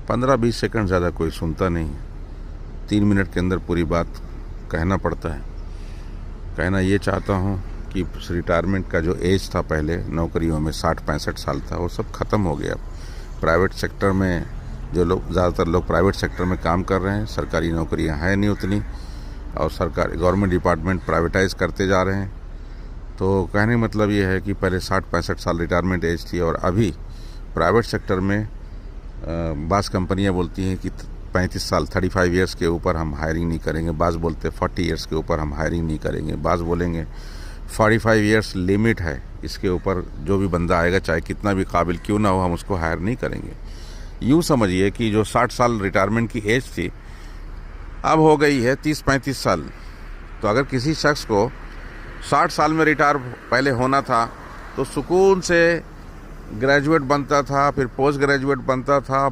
15-20 second ज़्यादा कोई सुनता नहीं है। 3 मिनट के अंदर पूरी बात कहना पड़ता है। कहना ये चाहता हूँ कि रिटायरमेंट का जो एज था पहले नौकरियों में 60-65 साल था, वो सब ख़त्म हो गया। प्राइवेट सेक्टर में जो लोग, ज़्यादातर लोग प्राइवेट सेक्टर में काम कर रहे हैं, सरकारी नौकरियां हैं नहीं उतनी, और गवर्नमेंट डिपार्टमेंट प्राइवेटाइज करते जा रहे हैं। तो कहने का मतलब ये है कि पहले 60-65 साल रिटायरमेंट एज थी, और अभी प्राइवेट सेक्टर में बाज़ कंपनियां बोलती हैं कि 35 साल 35 ईयर्स के ऊपर हम हायरिंग नहीं करेंगे, बाज़ बोलते 40 ईयर्स के ऊपर हम हायरिंग नहीं करेंगे, बाज़ बोलेंगे 45 ईयर्स लिमिट है, इसके ऊपर जो भी बंदा आएगा चाहे कितना भी काबिल क्यों ना हो हम उसको हायर नहीं करेंगे। यूँ समझिए कि जो 60 साल रिटायरमेंट की एज थी अब हो गई है 30-35 साल। तो अगर किसी शख्स को 60 साल में रिटायर पहले होना था तो सुकून से ग्रेजुएट बनता था, फिर पोस्ट ग्रेजुएट बनता था,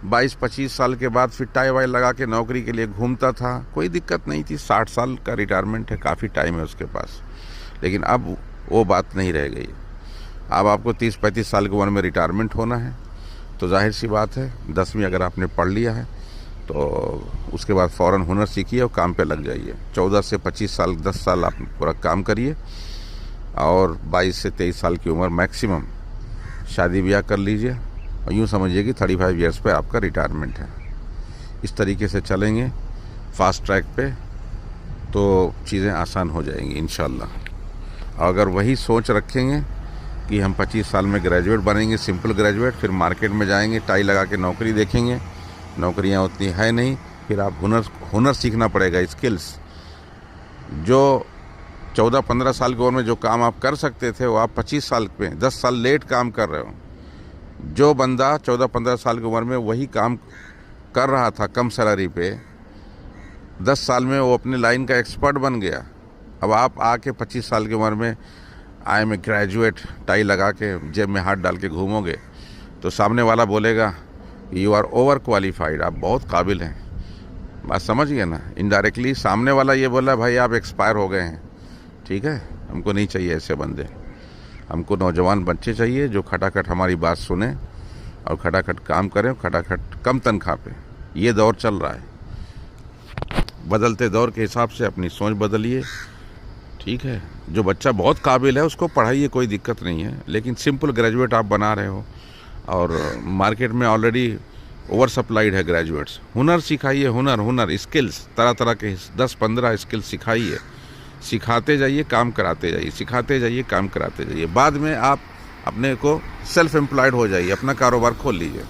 22-25 साल के बाद फिर टाई वाई लगा के नौकरी के लिए घूमता था, कोई दिक्कत नहीं थी। 60 साल का रिटायरमेंट है, काफ़ी टाइम है उसके पास। लेकिन अब वो बात नहीं रह गई। अब आपको 30-35 साल की उम्र में रिटायरमेंट होना है तो जाहिर सी बात है 10वीं अगर आपने पढ़ लिया है तो उसके बाद फ़ौरन हुनर सीखिए और काम पे लग जाइए। 14 से 25 साल 10 साल आप पूरा काम करिए, और 22 से 23 साल की उम्र मैक्सिमम शादी ब्याह कर लीजिए, और यूँ समझिए कि 35 ईयर्स पे आपका रिटायरमेंट है। इस तरीके से चलेंगे फास्ट ट्रैक पे तो चीज़ें आसान हो जाएंगी इंशाल्लाह। अगर वही सोच रखेंगे कि हम 25 साल में ग्रेजुएट बनेंगे, सिंपल ग्रेजुएट, फिर मार्केट में जाएंगे, टाई लगा के नौकरी देखेंगे, नौकरियां उतनी है नहीं, फिर आप हुनर सीखना पड़ेगा, स्किल्स। जो 14-15 साल की उम्र में जो काम आप कर सकते थे वो आप 25 साल में 10 साल लेट काम कर रहे हो। जो बंदा 14-15 साल की उम्र में वही काम कर रहा था कम सैलरी पे, 10 साल में वो अपने लाइन का एक्सपर्ट बन गया। अब आप आके 25 साल की उम्र में I am a graduate tie लगा के जेब में हाथ डाल के घूमोगे तो सामने वाला बोलेगा यू आर ओवर क्वालिफाइड, आप बहुत काबिल हैं। बात समझ गए ना। इनडायरेक्टली सामने वाला ये बोला भाई आप एक्सपायर हो गए हैं। ठीक है, हमको नहीं चाहिए ऐसे बंदे। हमको नौजवान बच्चे चाहिए जो खटाखट हमारी बात सुने और खटाखट काम करें, खटाखट कम तनख्वाह पे। ये दौर चल रहा है, बदलते दौर के हिसाब से अपनी सोच बदलिए। ठीक है, जो बच्चा बहुत काबिल है उसको पढ़ाइए, कोई दिक्कत नहीं है, लेकिन सिंपल ग्रेजुएट आप बना रहे हो और मार्केट में ऑलरेडी ओवर सप्लाइड है ग्रेजुएट्स। हुनर सिखाइए, हुनर स्किल्स, तरह तरह के 10-15 स्किल्स सिखाइए, सिखाते जाइए, काम कराते जाइए, सिखाते जाइए, काम कराते जाइए। बाद में आप अपने को सेल्फ एम्प्लॉयड हो जाइए, अपना कारोबार खोल लीजिए।